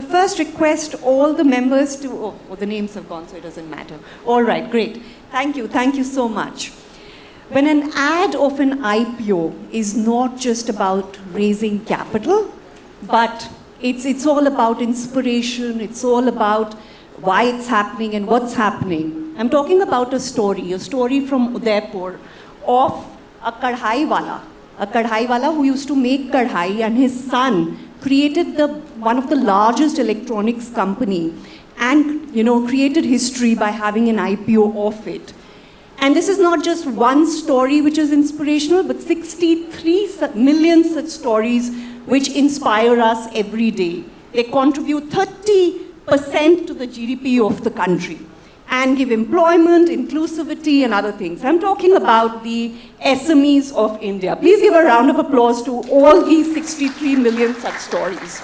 first request all the members to, oh, the names have gone, so it doesn't matter. All right, great. Thank you so much. When an ad of an IPO is not just about raising capital, but it's all about inspiration, it's all about why it's happening and what's happening. I'm talking about a story from Udaipur of a kadhai wala who used to make kadhai, and his son created one of the largest electronics company and created history by having an IPO of it. And this is not just one story which is inspirational, but 63 million such stories which inspire us every day. They contribute 30% to the GDP of the country and give employment, inclusivity, and other things. I'm talking about the SMEs of India. Please give a round of applause to all these 63 million such stories.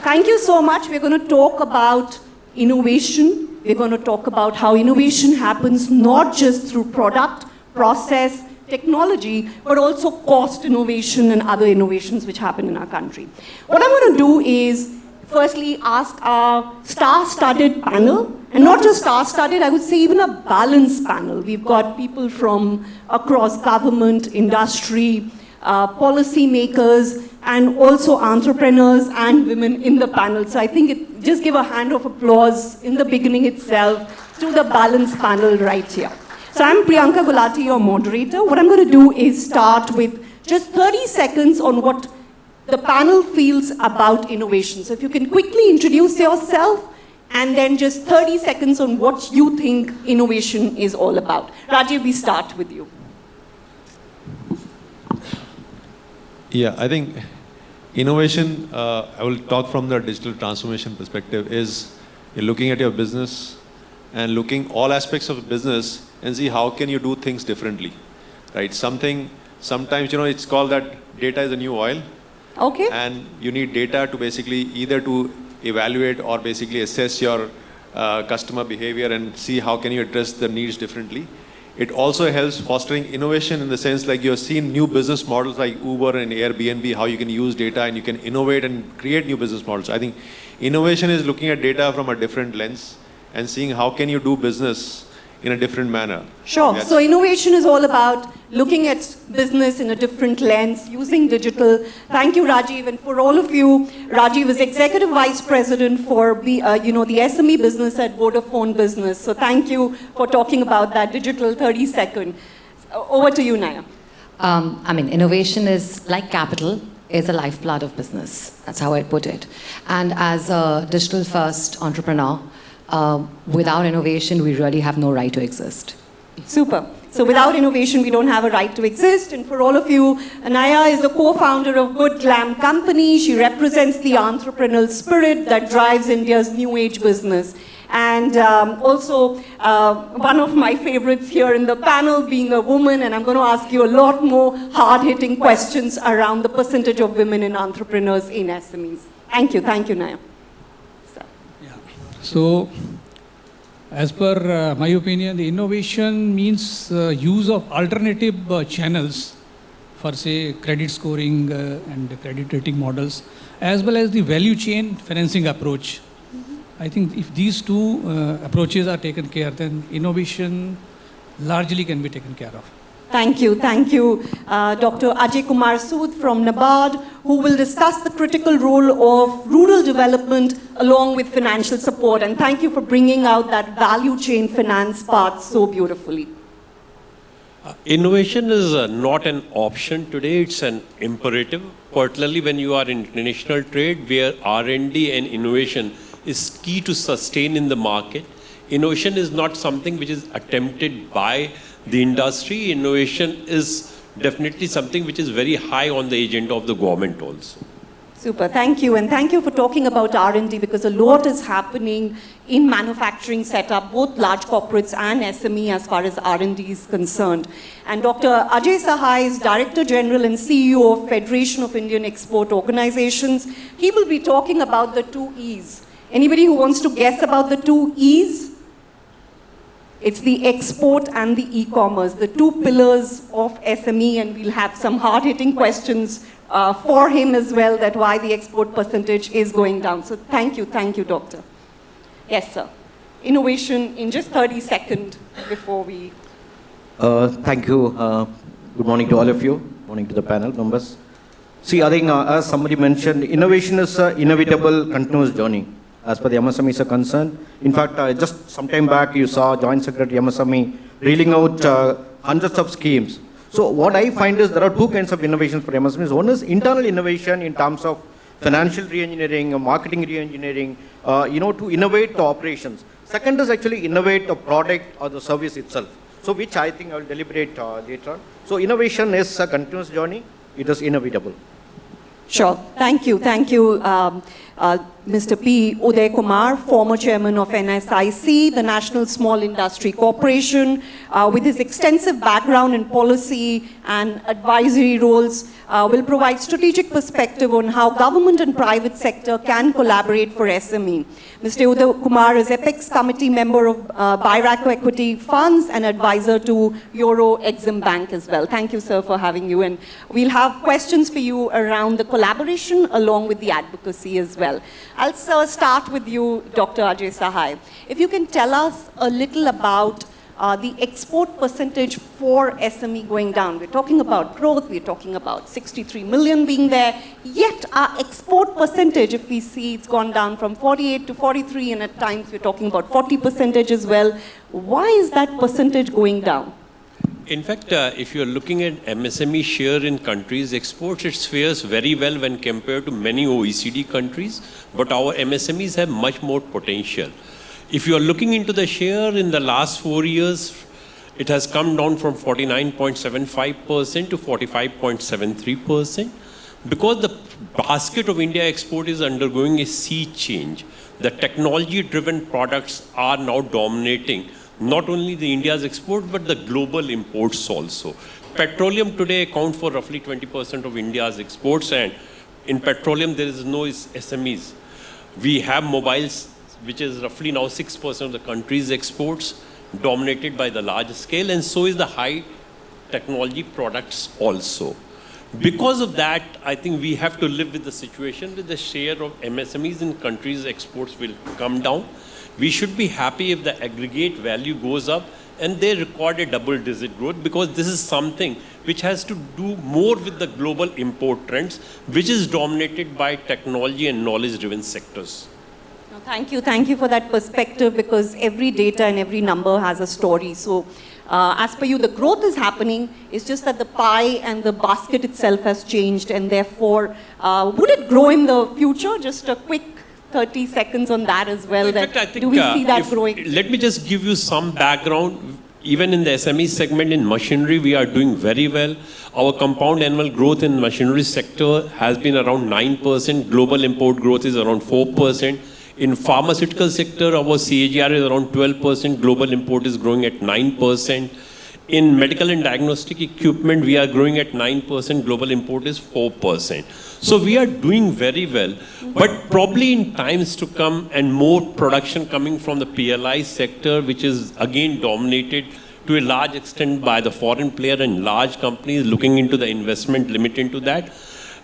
Thank you so much. We're going to talk about innovation. We're going to talk about how innovation happens not just through product, process, technology, but also cost innovation and other innovations which happen in our country. What I'm going to do is firstly ask our star-studded panel, and not just star-studded, I would say even a balanced panel. We've got people from across government, industry, policy makers, and also entrepreneurs and women in the panel. So I think just give a hand of applause in the beginning itself to the balanced panel right here. So I'm Priyanka, Gulati, your moderator. What I'm going to do is start with just 30 seconds on what the panel feels about innovation. So if you can quickly introduce yourself, and then just 30 seconds on what you think innovation is all about. Rajeev, we start with you. Yeah, I think innovation, I will talk from the digital transformation perspective, is you're looking at your business and looking all aspects of the business and see how can you do things differently, right? Sometimes, it's called that data is the new oil. Okay. And you need data to basically either to evaluate or basically assess your customer behavior and see how can you address the needs differently. It also helps fostering innovation in the sense like you're seeing new business models like Uber and Airbnb, how you can use data and you can innovate and create new business models. I think innovation is looking at data from a different lens and seeing how can you do business in a different manner. Sure. So innovation is all about looking at business in a different lens, using digital. Thank you, Rajeev. And for all of you, Rajeev is Executive Vice President for the SME business at Vodafone Business. So thank you for talking about that digital 30 seconds. Over to you, Naiyya. Innovation is like capital, is a lifeblood of business. That's how I put it. And as a digital-first entrepreneur, without innovation, we really have no right to exist. Super. So without innovation, we don't have a right to exist. And for all of you, Naiyya is the co-founder of Glamm company. She represents the entrepreneurial spirit that drives India's new age business. And also, one of my favorites here in the panel, being a woman, and I'm going to ask you a lot more hard-hitting questions around the percentage of women in entrepreneurs in SMEs. Thank you, Naiyya. So, as per my opinion, the innovation means use of alternative channels for, say, credit scoring and credit rating models, as well as the value chain financing approach. I think if these two approaches are taken care, then innovation largely can be taken care of. Thank you, Dr. Ajay Kumar Sood from NABARD, who will discuss the critical role of rural development along with financial support. And thank you for bringing out that value chain finance part so beautifully. Innovation is not an option today, it's an imperative. Particularly when you are in international trade, where R&D and innovation is key to sustain in the market. Innovation is not something which is attempted by the industry. Innovation is definitely something which is very high on the agenda of the government also. Super, thank you. And thank you for talking about R&D, because a lot is happening in manufacturing setup, both large corporates and SME as far as R&D is concerned. And Dr. Ajay Sahai is Director General and CEO of Federation of Indian Export Organizations. He will be talking about the 2 E's. Anybody who wants to guess about the 2 E's? It's the export and the e-commerce, the 2 pillars of SME, and we'll have some hard-hitting questions for him as well, that why the export percentage is going down. So thank you, Doctor. Yes, sir. Innovation in just 30 seconds before we... Thank you. Good morning to all of you. Morning to the panel members. See, I think as somebody mentioned, innovation is an inevitable continuous journey as per the MSMEs are concerned. In fact, just some time back, you saw Joint Secretary MSME reeling out hundreds of schemes. So what I find is there are two kinds of innovations for MSMEs. One is internal innovation in terms of financial re-engineering, marketing re-engineering, to innovate the operations. Second is actually innovate the product or the service itself. So which I think I will deliberate later on. So innovation is a continuous journey. It is inevitable. Sure. Thank you. Mr. P. Udayakumar, former chairman of NSIC, the National Small Industry Corporation, with his extensive background in policy and advisory roles, will provide strategic perspective on how government and private sector can collaborate for SME. Mr. Udayakumar is Apex Committee member of BIRAC Equity Funds and advisor to Euro Exim Bank as well. Thank you, sir, for having you. And we'll have questions for you around the collaboration along with the advocacy as well. I'll start with you, Dr. Ajay Sahai. If you can tell us a little about the export percentage for SME going down. We're talking about growth, we're talking about 63 million being there, yet our export percentage, if we see, it's gone down from 48 to 43, and at times we're talking about 40% as well. Why is that percentage going down? In fact, if you're looking at MSME share in countries' exports, it fares very well when compared to many OECD countries, but our MSMEs have much more potential. If you are looking into the share in the last 4 years, it has come down from 49.75% to 45.73%, because the basket of India export is undergoing a sea change. The technology-driven products are now dominating not only the India's export, but the global imports also. Petroleum today accounts for roughly 20% of India's exports, and in petroleum there is no SMEs. We have mobiles, which is roughly now 6% of the country's exports, dominated by the large scale, and so is the high technology products also. Because of that, I think we have to live with the situation that the share of MSMEs in countries' exports will come down. We should be happy if the aggregate value goes up and they record a double-digit growth, because this is something which has to do more with the global import trends, which is dominated by technology and knowledge-driven sectors. No, thank you for that perspective, because every data and every number has a story. So as per you, the growth is happening, it's just that the pie and the basket itself has changed, and therefore, would it grow in the future? Just a quick 30 seconds on that as well. In fact, I think, do we see that growing? Let me just give you some background. Even in the SME segment in machinery, we are doing very well. Our compound annual growth in machinery sector has been around 9%. Global import growth is around 4%. In pharmaceutical sector, our CAGR is around 12%. Global import is growing at 9%. In medical and diagnostic equipment, we are growing at 9%. Global import is 4%. So we are doing very well. But probably in times to come, and more production coming from the PLI sector, which is again dominated to a large extent by the foreign player and large companies looking into the investment limit into that.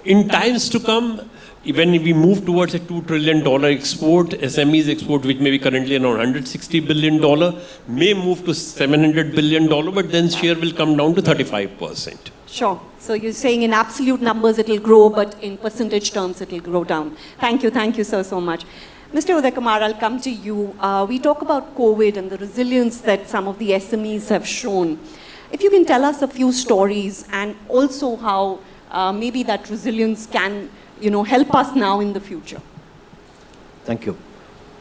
In times to come, when we move towards a $2 trillion export, SMEs export, which may be currently around $160 billion, may move to $700 billion, but then share will come down to 35%. Sure. So you're saying in absolute numbers it will grow, but in percentage terms it will grow down. Thank you, sir, so much. Mr. Udayakumar, I'll come to you. We talk about COVID and the resilience that some of the SMEs have shown. If you can tell us a few stories, and also how maybe that resilience can help us now in the future. Thank you.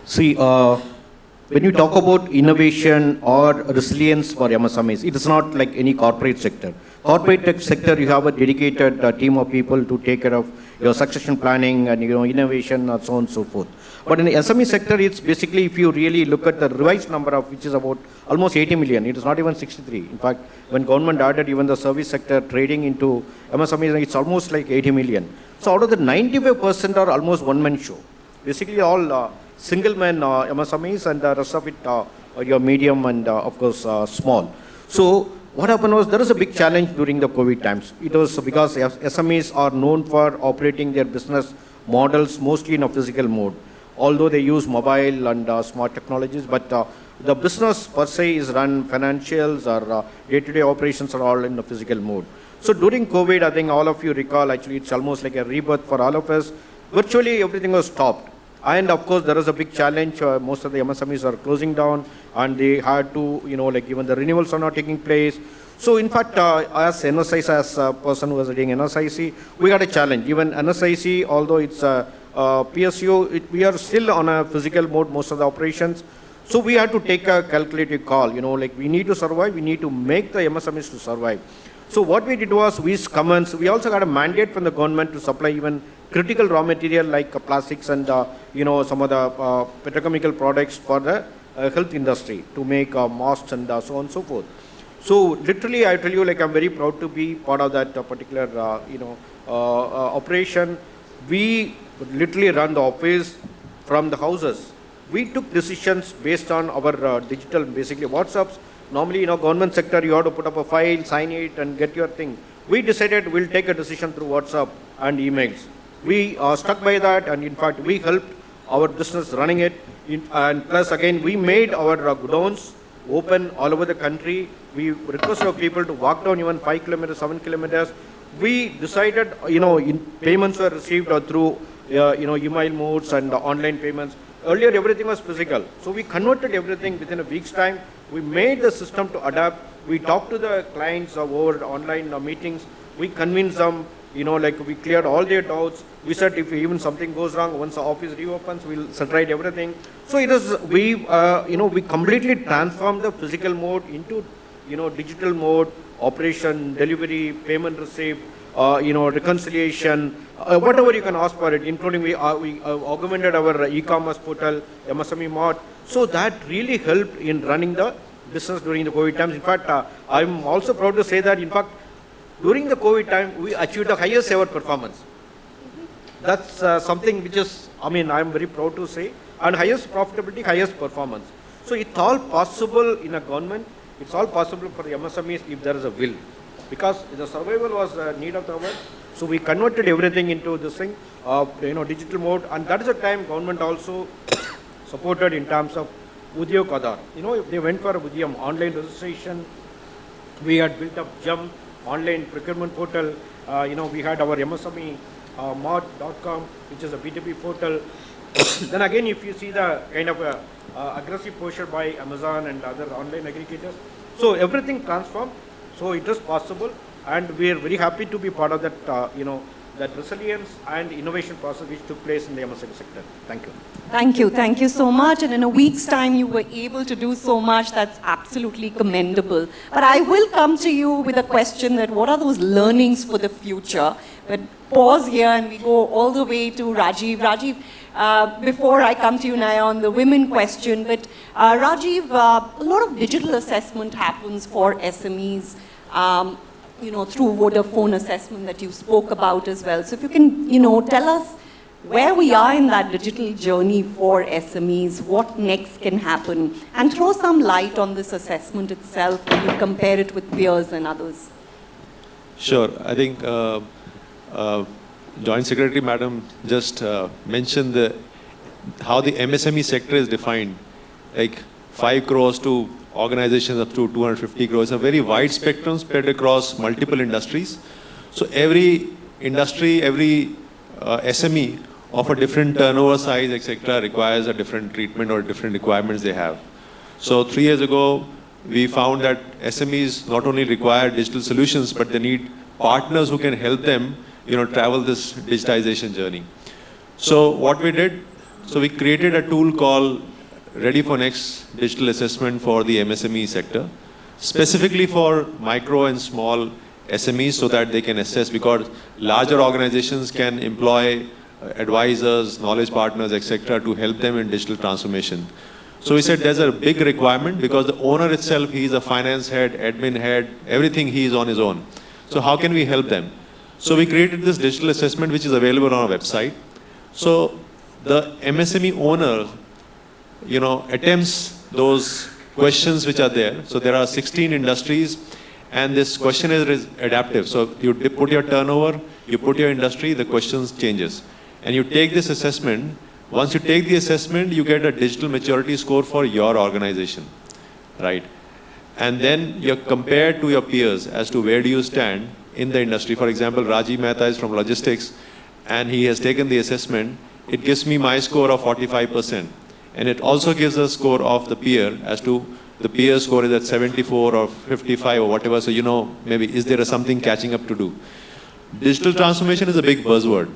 See, when you talk about innovation or resilience for MSMEs, it is not like any corporate sector. Corporate sector, you have a dedicated team of people to take care of your succession planning and innovation and so on and so forth. But in the SME sector, it's basically, if you really look at the revised number of, which is about almost 80 million, it is not even 63. In fact, when government added even the service sector trading into MSMEs, it's almost like 80 million. So out of the 95% are almost one-man show. Basically all single-man MSMEs, and the rest of it your medium and of course small. So what happened was there was a big challenge during the COVID times. It was because SMEs are known for operating their business models mostly in a physical mode, although they use mobile and smart technologies, but the business per se is run, financials or day-to-day operations are all in a physical mode. So during COVID, I think all of you recall, actually it's almost like a rebirth for all of us. Virtually everything was stopped. And of course, there was a big challenge. Most of the MSMEs are closing down and they had to, like even the renewals are not taking place. So in fact, as NSIC, as a person who was doing NSIC, we got a challenge. Even NSIC, although it's a PSU, we are still on a physical mode, most of the operations. So we had to take a calculated call, like we need to survive, we need to make the MSMEs to survive. So what we did was, we also got a mandate from the government to supply even critical raw material like plastics and some of the petrochemical products for the health industry to make masks and so on and so forth. So literally, I tell you, like I'm very proud to be part of that particular operation. We literally run the office from the houses. We took decisions based on our digital, basically WhatsApps. Normally, government sector, you have to put up a file, sign it, and get your thing. We decided we'll take a decision through WhatsApp and emails. We stuck by that, and in fact, we helped our business running it. And plus, again, we made our godowns open all over the country. We requested our people to walk down even 5 kilometers, 7 kilometers. We decided, payments were received through, email modes and online payments. Earlier, everything was physical. So we converted everything within a week's time. We made the system to adapt. We talked to the clients over online meetings. We convinced them, like we cleared all their doubts. We said if even something goes wrong, once the office reopens, we'll set everything. So it is, we completely transformed the physical mode into, digital mode, operation, delivery, payment receipt, reconciliation, whatever you can ask for it, including we augmented our e-commerce portal, MSME Mart. So that really helped in running the business during the COVID times. In fact, I'm also proud to say that, in fact, during the COVID time, we achieved the highest ever performance. That's something which is, I'm very proud to say, and highest profitability, highest performance. So it's all possible in a government. It's all possible for the MSMEs if there is a will. Because the survival was a need of the hour. So we converted everything into this thing, digital mode. And that is the time government also supported in terms of Udayakumar. They went for Udayakumar online registration. We had built up Jump online procurement portal. We had our MSME Mart.com, which is a B2B portal. Then again, if you see the kind of aggressive posture by Amazon and other online aggregators, so everything transformed. So it is possible, and we are very happy to be part of that, that resilience and innovation process which took place in the MSME sector. Thank you. Thank you so much. And in a week's time, you were able to do so much. That's absolutely commendable. But I will come to you with a question that what are those learnings for the future? But pause here and we go all the way to Rajeev. Rajeev, before I come to you, Naiyya, on the women question, but Rajeev, a lot of digital assessment happens for SMEs, through Vodafone assessment that you spoke about as well. So if you can, tell us where we are in that digital journey for SMEs, what next can happen, and throw some light on this assessment itself when you compare it with peers and others. Sure. I think Joint Secretary Madam just mentioned how the MSME sector is defined, like 5 crores to organizations up to 250 crores, a very wide spectrum spread across multiple industries. So every industry, every SME of a different turnover size, etc., requires a different treatment or different requirements they have. So 3 years ago, we found that SMEs not only require digital solutions, but they need partners who can help them, travel this digitization journey. So what we did, so we created a tool called Ready for Next Digital Assessment for the MSME sector, specifically for micro and small SMEs so that they can assess, because larger organizations can employ advisors, knowledge partners, etc., to help them in digital transformation. So we said there's a big requirement because the owner itself, he's a finance head, admin head, everything he is on his own. So how can we help them? So we created this digital assessment which is available on our website. So the MSME owner, attempts those questions which are there. So there are 16 industries And this questionnaire is adaptive. So you put your turnover, you put your industry, the questions changes. And you take this assessment. Once you take the assessment, you get a digital maturity score for your organization, right? And then you're compared to your peers as to where do you stand in the industry. For example, Rajeev Mehta is from logistics, and he has taken the assessment. It gives me my score of 45%. And it also gives a score of the peer as to the peer score is at 74 or 55 or whatever. So, you know, maybe is there something catching up to do? Digital transformation is a big buzzword,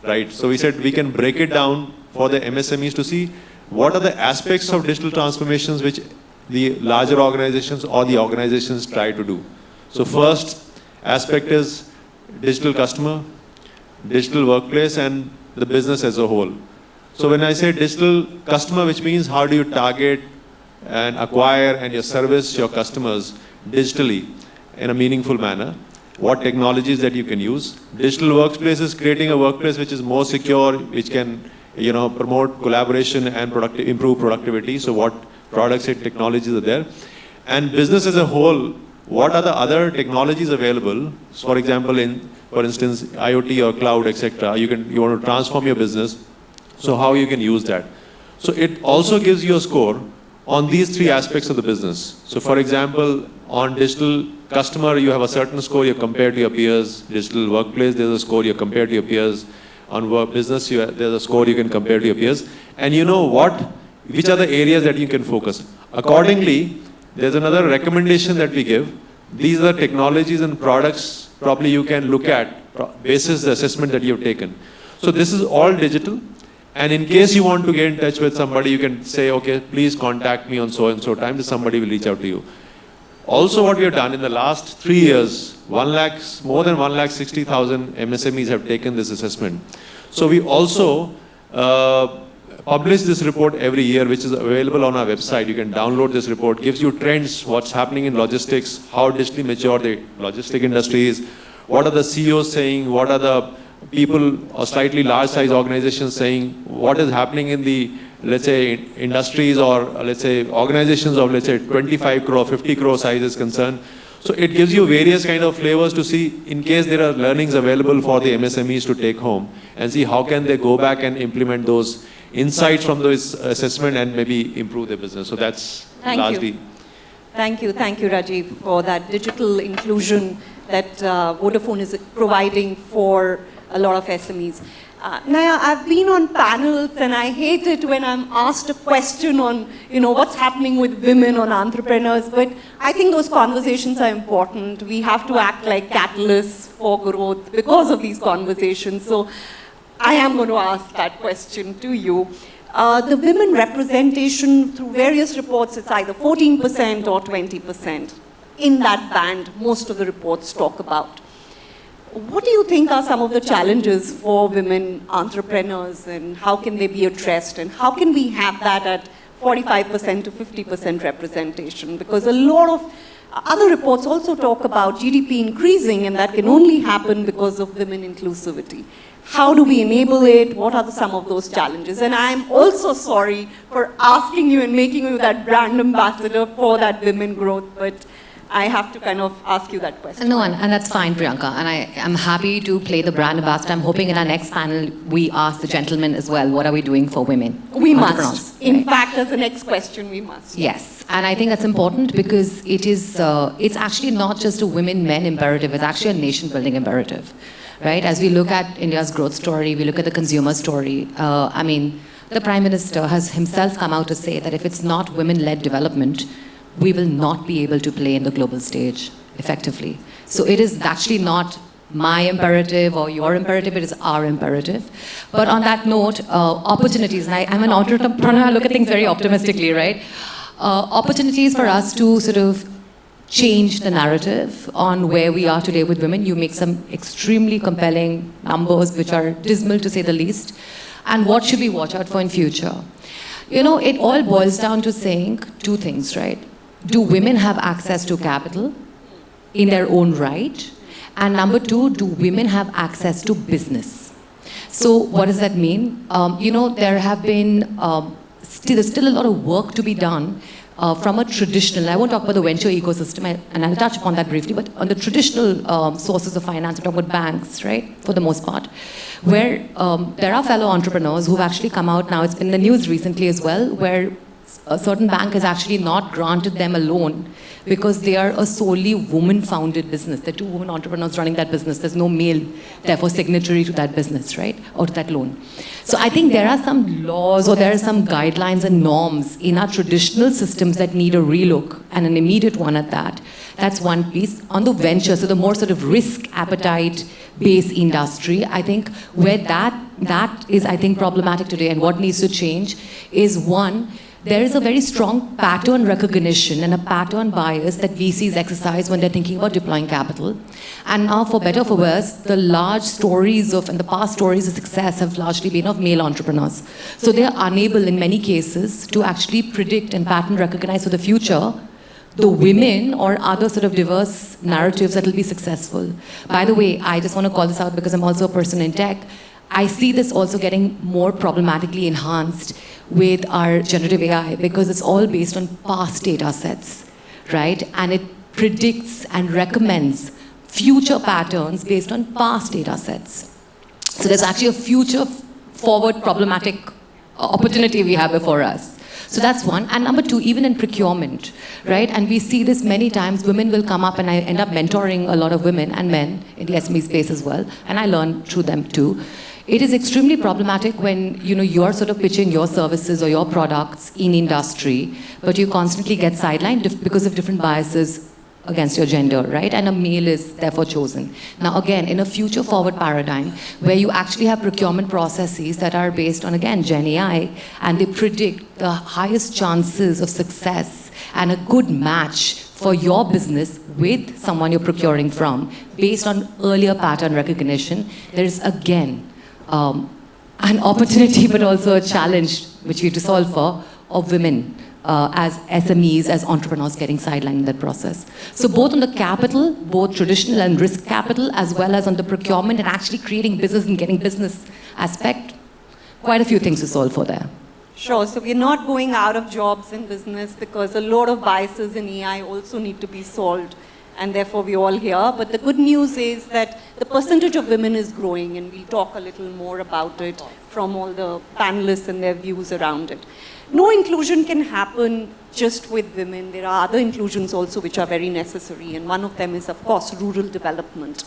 right? So we said we can break it down for the MSMEs to see what are the aspects of digital transformations which the larger organizations or the organizations try to do. So first aspect is digital customer, digital workplace, and the business as a whole. So when I say digital customer, which means how do you target and acquire and your service your customers digitally in a meaningful manner, what technologies that you can use. Digital workplace is creating a workplace which is more secure, which can, you know, promote collaboration and improve productivity. So what products and technologies are there? And business as a whole, what are the other technologies available? So for example, for instance, IoT or cloud, etc. You want to transform your business. So how you can use that? So it also gives you a score on these three aspects of the business. So for example, on digital customer, you have a certain score you compare to your peers. Digital workplace, there's a score you compare to your peers. On work business, there's a score you can compare to your peers. And you know which are the areas that you can focus. Accordingly, there's another recommendation that we give. These are technologies and products probably you can look at basis the assessment that you've taken. So this is all digital. And in case you want to get in touch with somebody, you can say, okay, please contact me on so and so time, somebody will reach out to you. Also what we have done in the last 3 years, more than 1,60,000 MSMEs have taken this assessment. So we also publish this report every year, which is available on our website. You can download this report, gives you trends, what's happening in logistics, how digitally mature the logistic industry is, what are the CEOs saying, what are the people or slightly large size organizations saying, what is happening in the, let's say, industries or let's say organizations of, let's say, 25 crore, 50 crore size is concerned. So it gives you various kind of flavors to see in case there are learnings available for the MSMEs to take home and see how can they go back and implement those insights from those assessment and maybe improve their business. So that's largely. Thank you, Rajeev, for that digital inclusion that Vodafone is providing for a lot of SMEs. Naiyya, I've been on panels and I hate it when I'm asked a question on, you know, what's happening with women on entrepreneurs, but I think those conversations are important. We have to act like catalysts for growth because of these conversations. So I am going to ask that question to you. The women representation through various reports, it's either 14% or 20%. In that band, most of the reports talk about. What do you think are some of the challenges for women entrepreneurs and how can they be addressed and how can we have that at 45% to 50% representation? Because a lot of other reports also talk about GDP increasing and that can only happen because of women inclusivity. How do we enable it? What are some of those challenges? And I'm also sorry for asking you and making you that brand ambassador for that women growth, but I have to kind of ask you that question. No, and that's fine, Priyanka. And I'm happy to play the brand ambassador. I'm hoping in our next panel, we ask the gentlemen as well, what are we doing for women? We must. In fact, as the next question, we must. Yes. And I think that's important because it's actually not just a women-men imperative. It's actually a nation-building imperative, right? As we look at India's growth story, we look at the consumer story. I mean, the Prime Minister has himself come out to say that if it's not women-led development, we will not be able to play in the global stage effectively. So it is actually not my imperative or your imperative, it is our imperative. But on that note, opportunities, and I'm an entrepreneur, I look at things very optimistically, right? Opportunities for us to sort of change the narrative on where we are today with women. You make some extremely compelling numbers, which are dismal to say the least. And what should we watch out for in future? You know, it all boils down to saying two things, right? Do women have access to capital in their own right? And number two, do women have access to business? So what does that mean? You know, there have been, there's still a lot of work to be done from a traditional, I won't talk about the venture ecosystem, and I'll touch upon that briefly, but on the traditional sources of finance, we're talking about banks, right, for the most part, where there are fellow entrepreneurs who've actually come out now, it's been in the news recently as well, where a certain bank has actually not granted them a loan because they are a solely woman-founded business. There are 2 women entrepreneurs running that business. There's no male, therefore, signatory to that business, right? Or to that loan. So I think there are some laws or there are some guidelines and norms in our traditional systems that need a relook, and an immediate one at that. That's one piece. On the venture, so the more sort of risk appetite-based industry, I think where that is, I think, problematic today, and what needs to change is, one, there is a very strong pattern recognition and a pattern bias that VCs exercise when they're thinking about deploying capital. And now, for better or for worse, the large stories of, and the past stories of success have largely been of male entrepreneurs. So they're unable, in many cases, to actually predict and pattern recognize for the future the women or other sort of diverse narratives that will be successful. By the way, I just want to call this out because I'm also a person in tech. I see this also getting more problematically enhanced with our generative AI because it's all based on past data sets, right? And it predicts and recommends future patterns based on past data sets. So there's actually a future forward problematic opportunity we have before us. So that's one. And number 2, even in procurement, right? And we see this many times, women will come up, and I end up mentoring a lot of women and men in the SME space as well. And I learn through them too. It is extremely problematic when you're sort of pitching your services or your products in industry, but you constantly get sidelined because of different biases against your gender, right? And a male is therefore chosen. Now again, in a future forward paradigm where you actually have procurement processes that are based on, again, Gen AI, and they predict the highest chances of success and a good match for your business with someone you're procuring from based on earlier pattern recognition, there is again an opportunity but also a challenge which we have to solve for of women as SMEs, as entrepreneurs getting sidelined in that process. So both on the capital, both traditional and risk capital, as well as on the procurement and actually creating business and getting business aspect, quite a few things to solve for there. Sure, so we're not going out of jobs in business because a lot of biases in AI also need to be solved, and therefore we're all here. But the good news is that the percentage of women is growing, and we'll talk a little more about it from all the panelists and their views around it. No inclusion can happen just with women. There are other inclusions also which are very necessary, and one of them is, of course, rural development.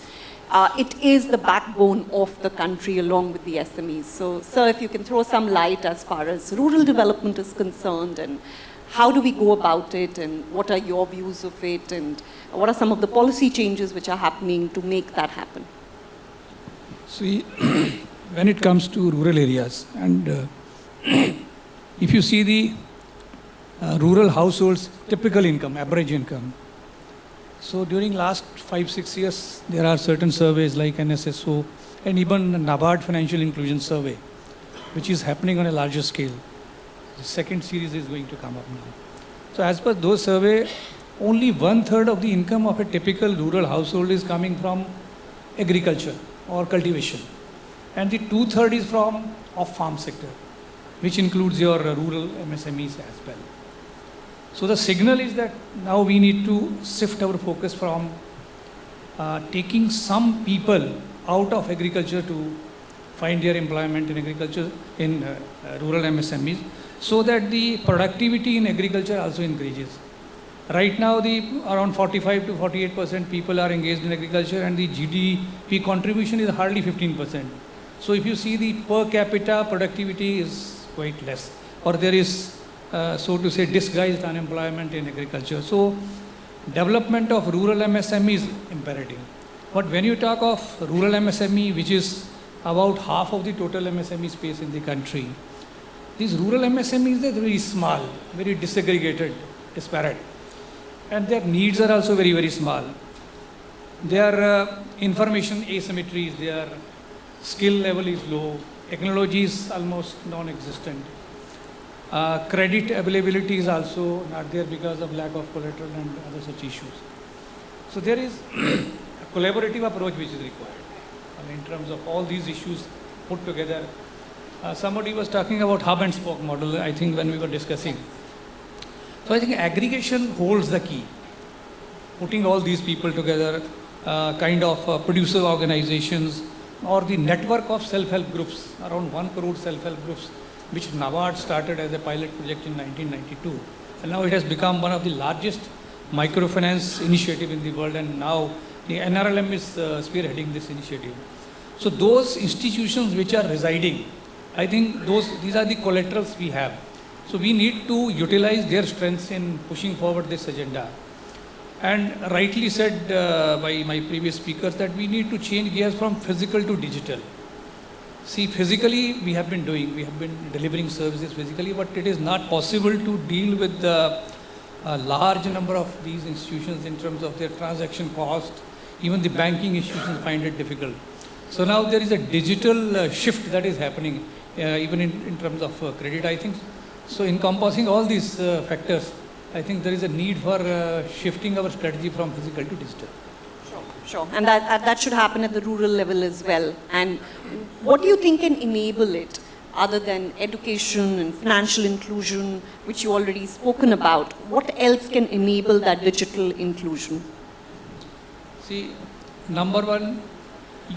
It is the backbone of the country along with the SMEs. So, sir, if you can throw some light as far as rural development is concerned, and how do we go about it, and what are your views of it, and what are some of the policy changes which are happening to make that happen? See, when it comes to rural areas, and if you see the rural households' typical income, average income, so during last 5-6 years, there are certain surveys like NSSO and even NABARD Financial Inclusion Survey, which is happening on a larger scale. The second series is going to come up now. So as per those survey, only 1/3 of the income of a typical rural household is coming from agriculture or cultivation. And the 2/3 is from off-farm sector, which includes your rural MSMEs as well. So the signal is that now we need to shift our focus from taking some people out of agriculture to find their employment in agriculture, in rural MSMEs, so that the productivity in agriculture also increases. Right now, around 45 to 48% people are engaged in agriculture, and the GDP contribution is hardly 15%. So if you see the per capita productivity is quite less, or there is so to say disguised unemployment in agriculture. So development of rural MSME is imperative. But when you talk of rural MSME, which is about half of the total MSME space in the country, these rural MSMEs are very small, very disaggregated, disparate, and their needs are also very, very small. Their information asymmetries, their skill level is low, technology is almost non-existent. Credit availability is also not there because of lack of collateral and other such issues. So there is a collaborative approach which is required in terms of all these issues put together. Somebody was talking about hub and spoke model, I think, when we were discussing. So I think aggregation holds the key. Putting all these people together, kind of producer organizations, or the network of self-help groups, around 1 crore self-help groups, which NABARD started as a pilot project in 1992. And now it has become one of the largest microfinance initiative in the world, and now the NRLM is spearheading this initiative. So those institutions which are residing, I think these are the collaterals we have. So we need to utilize their strengths in pushing forward this agenda. And rightly said by my previous speakers that we need to change gears from physical to digital. See, physically we have been delivering services physically, but it is not possible to deal with a large number of these institutions in terms of their transaction cost. Even the banking institutions find it difficult. So now there is a digital shift that is happening, even in terms of credit, I think. So encompassing all these factors, I think there is a need for shifting our strategy from physical to digital. Sure. And that should happen at the rural level as well. And what do you think can enable it, other than education and financial inclusion, which you already spoken about? What else can enable that digital inclusion? See, number one,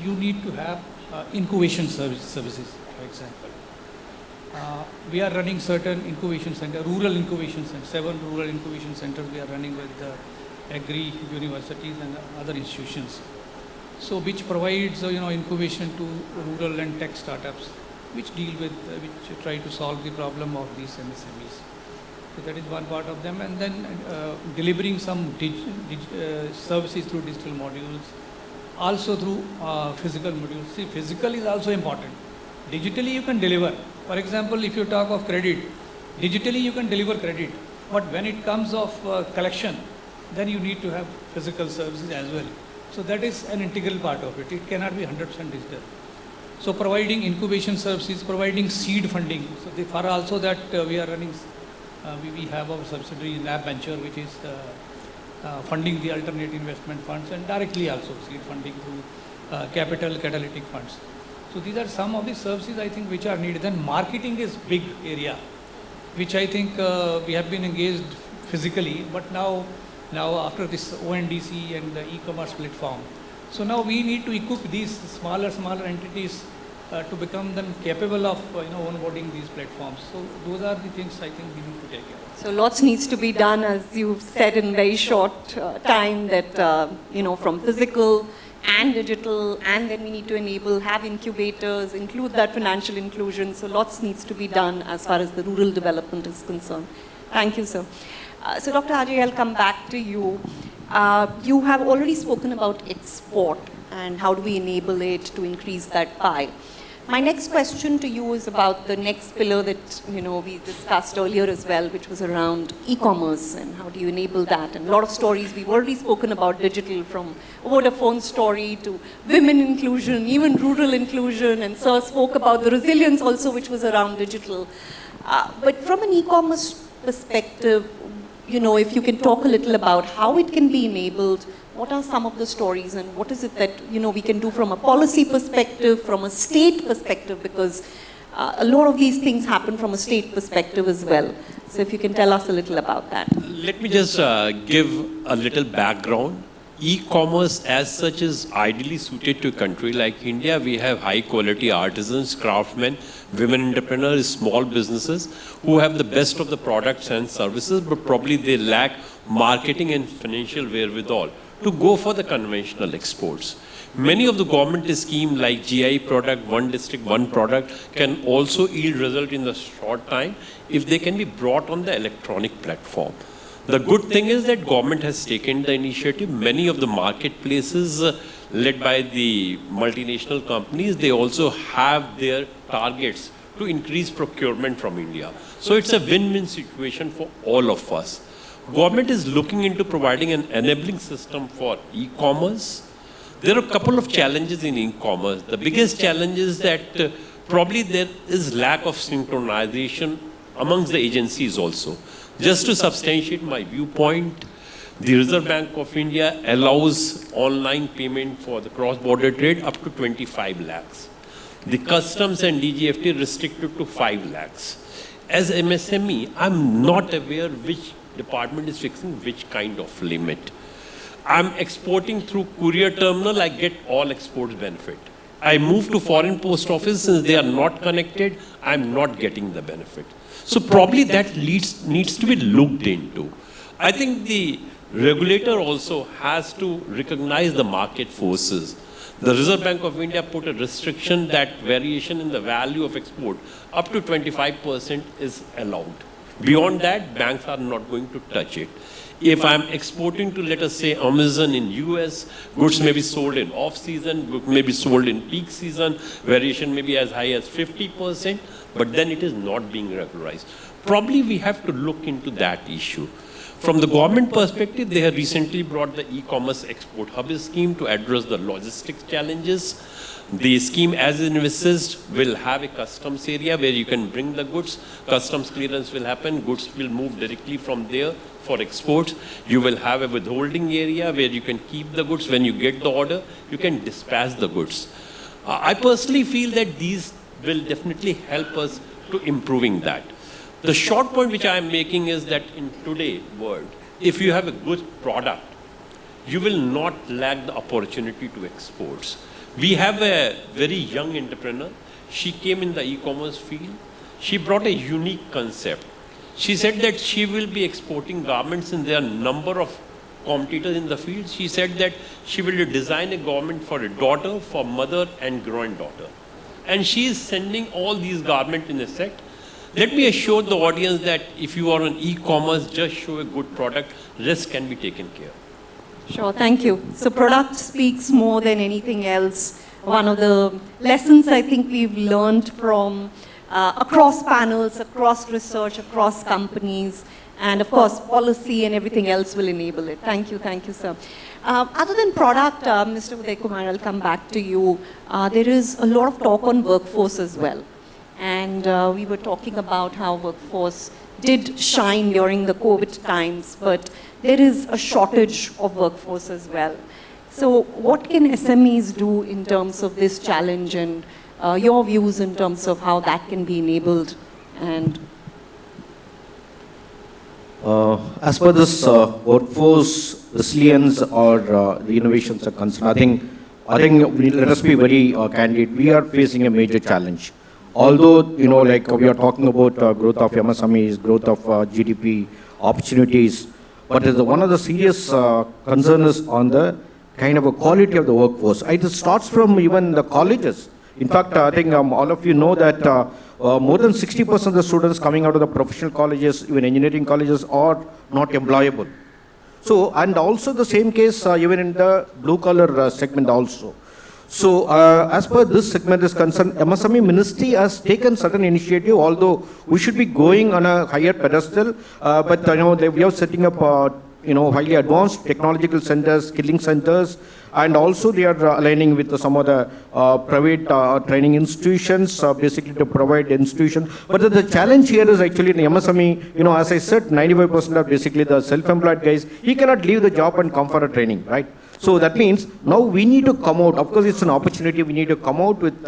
you need to have incubation services, for example. We are running certain incubation centers, rural incubation centers, 7 rural incubation centers we are running with agri universities and other institutions. So which provides incubation to rural and tech startups, which which try to solve the problem of these MSMEs. So that is one part of them, and then delivering some services through digital modules, also through physical modules. See, physical is also important. Digitally you can deliver. For example, if you talk of credit, digitally you can deliver credit, but when it comes of collection, then you need to have physical services as well. So that is an integral part of it. It cannot be 100% digital. So providing incubation services, providing seed funding. So for also that we are running, we have our subsidiary Lab Venture, which is funding the alternate investment funds, and directly also seed funding through capital catalytic funds. So these are some of the services I think which are needed. Then marketing is big area, which I think we have been engaged physically, but now after this ONDC and the e-commerce platform. So now we need to equip these smaller entities to become them capable of onboarding these platforms. So those are the things I think we need to take care of. So lots needs to be done, as you said, in very short time, that from physical and digital, and then we need to have incubators, include that financial inclusion. So lots needs to be done as far as the rural development is concerned. Thank you, sir. So Dr. Ajay, I'll come back to you. You have already spoken about export and how do we enable it to increase that pie. My next question to you is about the next pillar that we discussed earlier as well, which was around e-commerce and how do you enable that. And a lot of stories we've already spoken about digital, from Vodafone story to women inclusion, even rural inclusion, and Sir spoke about the resilience also, which was around digital. But from an e-commerce perspective, if you can talk a little about how it can be enabled, what are some of the stories, and what is it that we can do from a policy perspective, from a state perspective, because a lot of these things happen from a state perspective as well. So if you can tell us a little about that. Let me just give a little background. E-commerce as such is ideally suited to a country like India. We have high quality artisans, craftsmen, women entrepreneurs, small businesses who have the best of the products and services, but probably they lack marketing and financial wherewithal to go for the conventional exports. Many of the government schemes like GI product, one district, one product can also yield result in the short time if they can be brought on the electronic platform. The good thing is that government has taken the initiative. Many of the marketplaces led by the multinational companies, they also have their targets to increase procurement from India. So it's a win-win situation for all of us. Government is looking into providing an enabling system for e-commerce. There are a couple of challenges in e-commerce. The biggest challenge is that probably there is lack of synchronization amongst the agencies also. Just to substantiate my viewpoint, the Reserve Bank of India allows online payment for the cross-border trade up to 25 lakhs. The customs and DGFT restricted to 5 lakhs. As MSME, I'm not aware which department is fixing which kind of limit. I'm exporting through courier terminal, I get all exports benefit. I move to foreign post office, since they are not connected, I'm not getting the benefit. So probably that needs to be looked into. I think the regulator also has to recognize the market forces. The Reserve Bank of India put a restriction that variation in the value of export up to 25% is allowed. Beyond that, banks are not going to touch it. If I'm exporting to, let us say, Amazon in US, goods may be sold in off-season, goods may be sold in peak season, variation may be as high as 50%, but then it is not being regularized. Probably we have to look into that issue. From the government perspective, they have recently brought the e-commerce export hub scheme to address the logistics challenges. The scheme, as envisaged, will have a customs area where you can bring the goods. Customs clearance will happen. Goods will move directly from there for export. You will have a withholding area where you can keep the goods. When you get the order, you can dispatch the goods. I personally feel that these will definitely help us to improving that. The short point which I am making is that in today's world, if you have a good product, you will not lack the opportunity to export. We have a very young entrepreneur. She came in the e-commerce field. She brought a unique concept. She said that she will be exporting garments, and there are a number of competitors in the field. She said that she will design a garment for a daughter, for mother and granddaughter. And she is sending all these garments in a set. Let me assure the audience that if you are on e-commerce, just show a good product, rest can be taken care of. Sure, thank you. So product speaks more than anything else. One of the lessons I think we've learned from across panels, across research, across companies, and of course policy and everything else will enable it. Thank you, sir. Other than product, Mr. Udayakumar, I'll come back to you. There is a lot of talk on workforce as well. And we were talking about how workforce did shine during the COVID times, but there is a shortage of workforce as well. So what can SMEs do in terms of this challenge, and your views in terms of how that can be enabled? And as per this workforce resilience or the innovations are concerned, I think let us be very candid. We are facing a major challenge. Although, like we are talking about growth of MSMEs, growth of GDP, opportunities, but one of the serious concerns is on the kind of a quality of the workforce. It starts from even the colleges. In fact, I think all of you know that more than 60% of the students coming out of the professional colleges, even engineering colleges, are not employable. So, and also the same case even in the blue collar segment also. So, as per this segment is concerned, MSME Ministry has taken certain initiative, although we should be going on a higher pedestal, but we are setting up highly advanced technological centers, skilling centers, and also they are aligning with some of the private training institutions, basically to provide institution. But the challenge here is actually in MSME, as I said, 95% are basically the self-employed guys. He cannot leave the job and come for a training, right? So that means now we need to come out, of course it's an opportunity, we need to come out with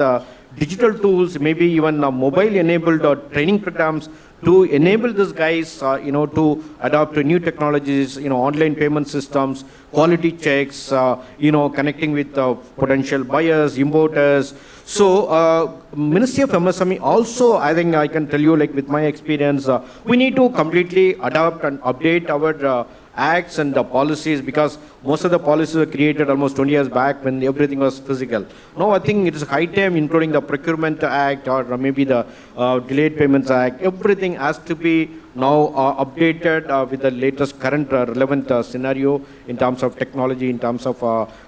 digital tools, maybe even mobile-enabled training programs to enable these guys, to adopt to new technologies, online payment systems, quality checks, connecting with potential buyers, importers. So, Ministry of MSME also, I think I can tell you, like with my experience, we need to completely adopt and update our acts and the policies, because most of the policies were created almost 20 years back when everything was physical. Now I think it is high time, including the Procurement Act or maybe the Delayed Payments Act, everything has to be now updated with the latest current relevant scenario in terms of technology, in terms of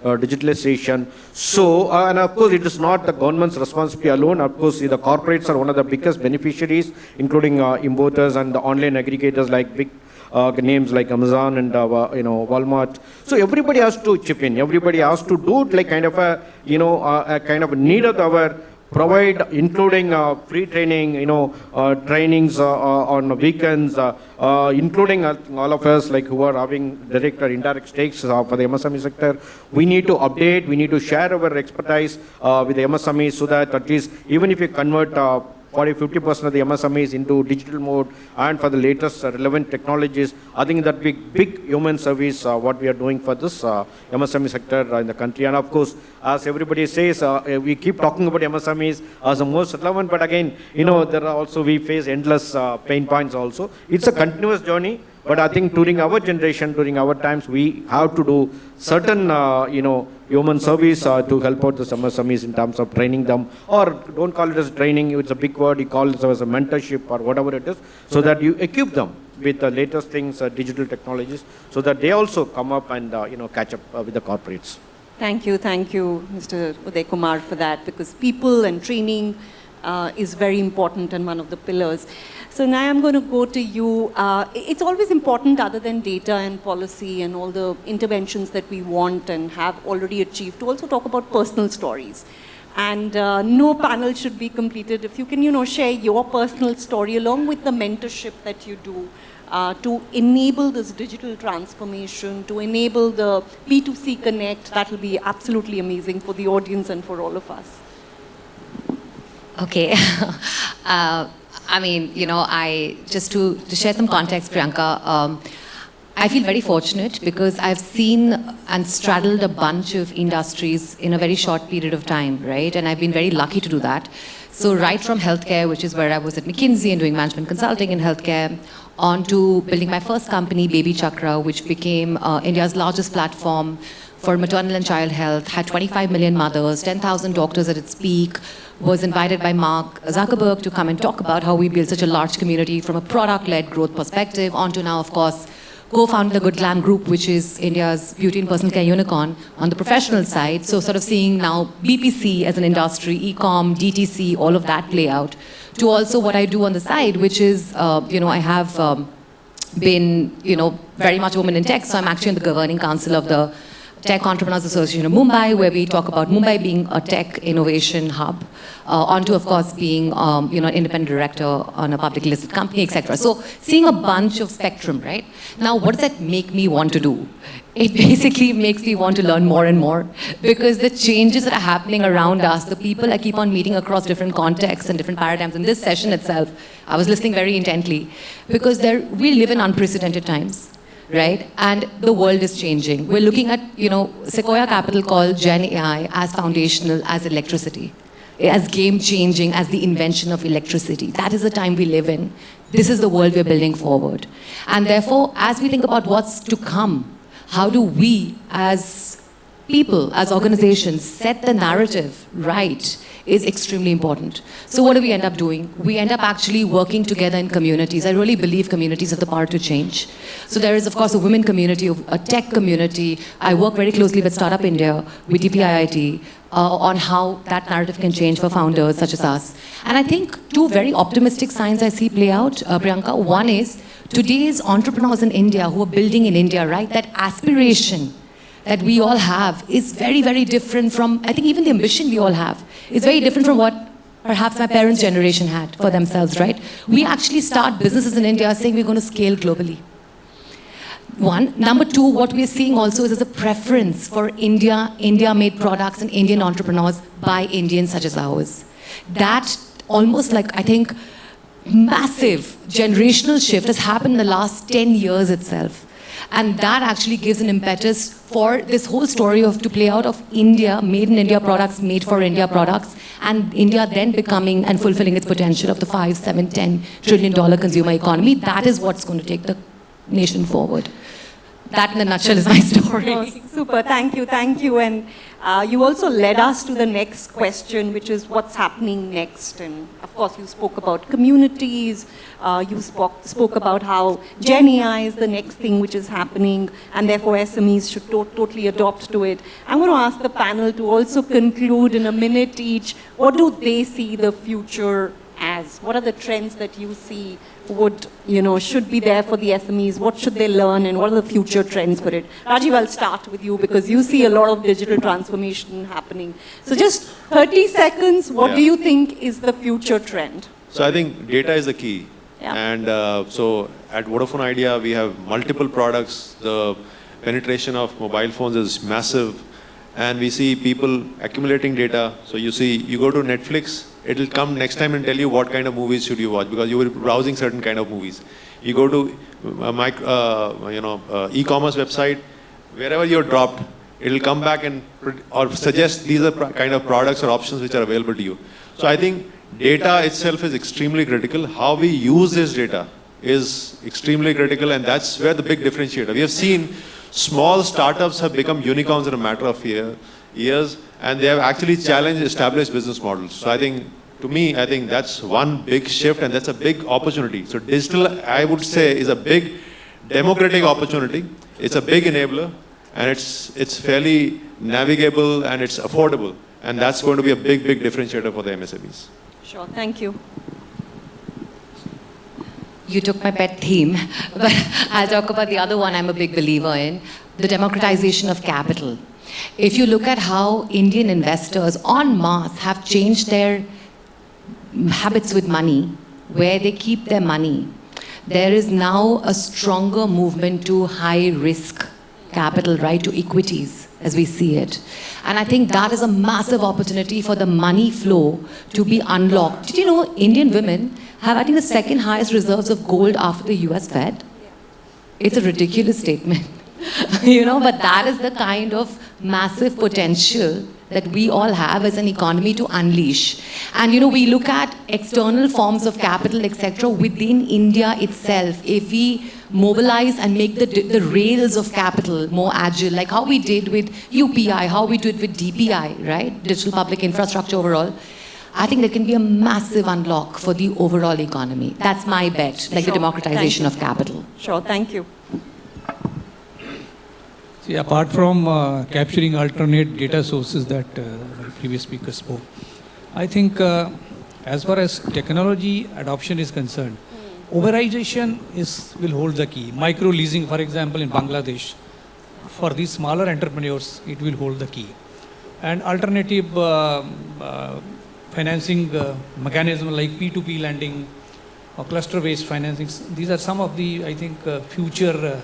digitalization. So, and of course it is not the government's responsibility alone. Of course the corporates are one of the biggest beneficiaries, including importers and the online aggregators like big names like Amazon and Walmart. So everybody has to chip in. Everybody has to do it like kind of a kind of need of our provide, including free training, trainings on weekends, including all of us like who are having direct or indirect stakes for the MSME sector. We need to update. We need to share our expertise with the MSME so that at least even if you convert 40-50% of the MSMEs into digital mode and for the latest relevant technologies. I think that big human service what we are doing for this MSME sector in the country. And of course, as everybody says, we keep talking about MSMEs as the most relevant, but again, there are also, we face endless pain points also. It's a continuous journey, but I think during our generation, during our times, we have to do certain, human service to help out the MSMEs in terms of training them, or don't call it as training, it's a big word, you call it as a mentorship or whatever it is, so that you equip them with the latest things, digital technologies, so that they also come up and, catch up with the corporates. Thank you, Mr. Udayakumar, for that, because people and training is very important and one of the pillars. So now I'm going to go to you. It's always important, other than data and policy and all the interventions that we want and have already achieved, to also talk about personal stories. And no panel should be completed if you can, share your personal story along with the mentorship that you do to enable this digital transformation, to enable the B2C connect. That will be absolutely amazing for the audience and for all of us. Okay. Just to share some context, Priyanka, I feel very fortunate because I've seen and straddled a bunch of industries in a very short period of time, right? And I've been very lucky to do that. So right from healthcare, which is where I was at McKinsey and doing management consulting in healthcare, on to building my first company, Baby Chakra, which became India's largest platform for maternal and child health, had 25 million mothers, 10,000 doctors at its peak, was invited by Mark Zuckerberg to come and talk about how we build such a large community from a product-led growth perspective, on to now, of course, co-founded the Glamm group, which is India's beauty and personal care unicorn on the professional side. So sort of seeing now BPC as an industry, e-com, DTC, all of that play out, to also what I do on the side, which is, I have been, very much a woman in tech, so I'm actually in the governing council of the Tech Entrepreneurs Association of Mumbai, where we talk about Mumbai being a tech innovation hub, onto, of course, being, an independent director on a publicly listed company, etc. So seeing a bunch of spectrum, right? Now, what does that make me want to do? It basically makes me want to learn more and more, because the changes that are happening around us, the people I keep on meeting across different contexts and different paradigms. In this session itself, I was listening very intently, because we live in unprecedented times. Right? And the world is changing. We're looking at, Sequoia Capital called Gen AI as foundational, as electricity, as game-changing, as the invention of electricity. That is the time we live in. This is the world we're building forward. And therefore, as we think about what's to come, how do we, as people, as organizations, set the narrative right, is extremely important. So what do we end up doing? We end up actually working together in communities. I really believe communities have the power to change. So there is, of course, a women community, a tech community. I work very closely with Startup India, with DPIIT, on how that narrative can change for founders such as us. And I think two very optimistic signs I see play out, Priyanka. One is today's entrepreneurs in India who are building in India, right? That aspiration that we all have is very, very different from, I think even the ambition we all have is very different from what perhaps my parents' generation had for themselves, right? We actually start businesses in India saying we're going to scale globally. One. Number two, what we're seeing also is a preference for India-made products and Indian entrepreneurs by Indians such as ours. That almost like, I think, massive generational shift has happened in the last 10 years itself. And that actually gives an impetus for this whole story to play out of India, made in India products, made for India products, and India then becoming and fulfilling its potential of the $5, $7, $10 trillion consumer economy. That is what's going to take the nation forward. That in a nutshell is my story. Oh, super, thank you. And you also led us to the next question, which is what's happening next. And of course, you spoke about communities, you spoke about how Gen AI is the next thing which is happening, and therefore SMEs should totally adopt to it. I'm going to ask the panel to also conclude in a minute each. What do they see the future as? What are the trends that you see should be there for the SMEs? What should they learn, and what are the future trends for it? Rajeev, I'll start with you because you see a lot of digital transformation happening. So just 30 seconds, what do you think is the future trend? So I think data is the key. Yeah. And so at Vodafone Idea, we have multiple products. The penetration of mobile phones is massive. And we see people accumulating data. So you go to Netflix, it'll come next time and tell you what kind of movies should you watch, because you were browsing certain kind of movies. You go to e-commerce website, wherever you're dropped, it'll come back and or suggest these are kind of products or options which are available to you. So I think data itself is extremely critical. How we use this data is extremely critical, and that's where the big differentiator. We have seen small startups have become unicorns in a matter of years, and they have actually challenged established business models. So I think, to me, I think that's one big shift, and that's a big opportunity. So digital, I would say, is a big democratic opportunity. It's a big enabler, and it's fairly navigable and it's affordable. And that's going to be a big, big differentiator for the MSMEs. Sure, thank you. You took my pet theme, but I'll talk about the other one I'm a big believer in, the democratization of capital. If you look at how Indian investors en masse have changed their habits with money, where they keep their money, there is now a stronger movement to high risk capital, right, to equities as we see it. And I think that is a massive opportunity for the money flow to be unlocked. Did you know Indian women have, I think, the second highest reserves of gold after the US Fed? It's a ridiculous statement. But that is the kind of massive potential that we all have as an economy to unleash. And we look at external forms of capital, etc., within India itself. If we mobilize and make the rails of capital more agile, like how we did with UPI, how we did with DPI, right? Digital Public Infrastructure overall, I think there can be a massive unlock for the overall economy. That's my bet, like the democratization of capital. Sure, thank you. See, apart from capturing alternate data sources that the previous speaker spoke, I think as far as technology adoption is concerned, Uberization will hold the key. Micro leasing, for example, in Bangladesh, for these smaller entrepreneurs, it will hold the key. And alternative financing mechanism like P2P lending or cluster-based financing, these are some of the, I think, future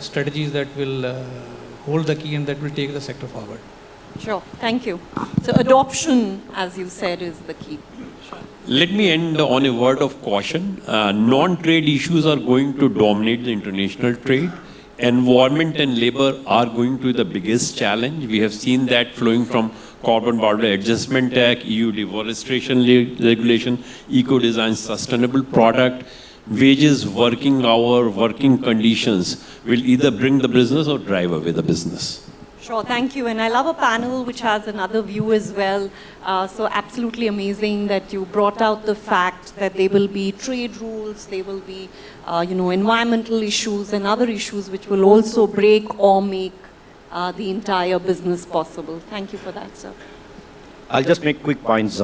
strategies that will hold the key and that will take the sector forward. Sure, thank you. So adoption, as you said, is the key. Sure. Let me end on a word of caution. Non-trade issues are going to dominate the international trade. Environment and labor are going to be the biggest challenge. We have seen that flowing from Carbon Border Adjustment Act, EU deforestation regulation, eco-design sustainable product, wages, working hour, working conditions will either bring the business or drive away the business. Sure, thank you. And I love a panel which has another view as well. So absolutely amazing that you brought out the fact that there will be trade rules, there will be, environmental issues and other issues which will also break or make the entire business possible. Thank you for that, sir. I'll just make quick points.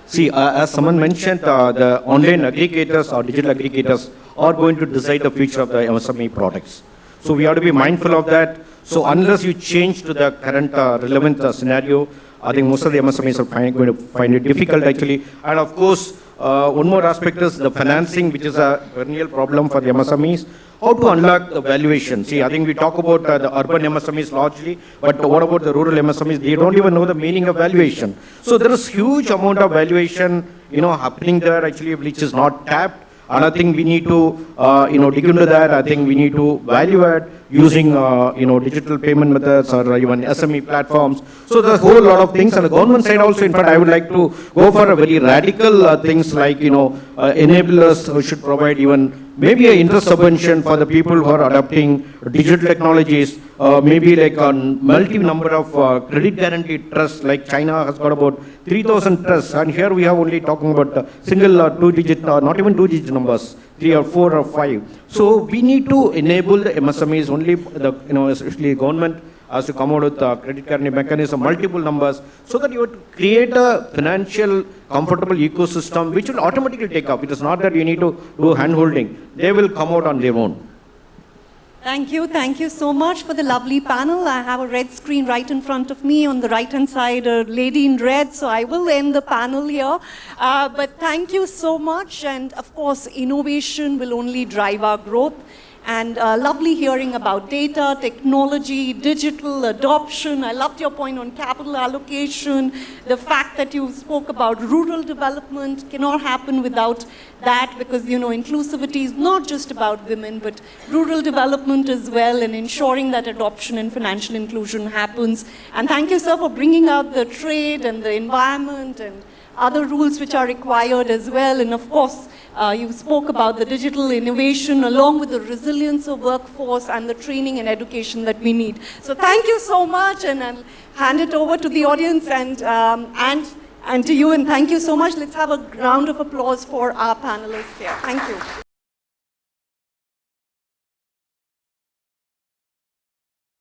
See, as someone mentioned, the online aggregators or digital aggregators are going to decide the future of the MSME products. So we have to be mindful of that. So unless you change to the current relevant scenario, I think most of the MSMEs are going to find it difficult actually. And of course, one more aspect is the financing, which is a perennial problem for the MSMEs. How to unlock the valuation? See, I think we talk about the urban MSMEs largely, but what about the rural MSMEs? They don't even know the meaning of valuation. So there is huge amount of valuation, happening there actually, which is not tapped. And I think we need to, dig into that. I think we need to value add using, digital payment methods or even SME platforms. So the whole lot of things. And the government side also, in fact, I would like to go for a very radical things like, enablers who should provide even maybe an interest subvention for the people who are adopting digital technologies. Maybe like a multi number of credit guaranteed trusts, like China has got about 3,000 trusts, and here we have only talking about single two-digit, not even two-digit numbers, 3 or 4 or 5. So we need to enable the MSMEs. Only the especially government has to come out with a credit guarantee mechanism, multiple numbers, so that you would create a financial comfortable ecosystem which will automatically take up. It is not that you need to do hand holding; they will come out on their own. Thank you so much for the lovely panel. I have a red screen right in front of me. On the right-hand side, a lady in red, so I will end the panel here. But thank you so much, and of course, innovation will only drive our growth. And lovely hearing about data, technology, digital adoption. I loved your point on capital allocation, the fact that you spoke about rural development cannot happen without that, because, you know, inclusivity is not just about women, but rural development as well, and ensuring that adoption and financial inclusion happens. And thank you, sir, for bringing out the trade and the environment and other rules which are required as well. And of course, you spoke about the digital innovation along with the resilience of workforce and the training and education that we need. So thank you so much, and I'll hand it over to the audience and to you, and thank you so much. Let's have a round of applause for our panelists here. Thank you.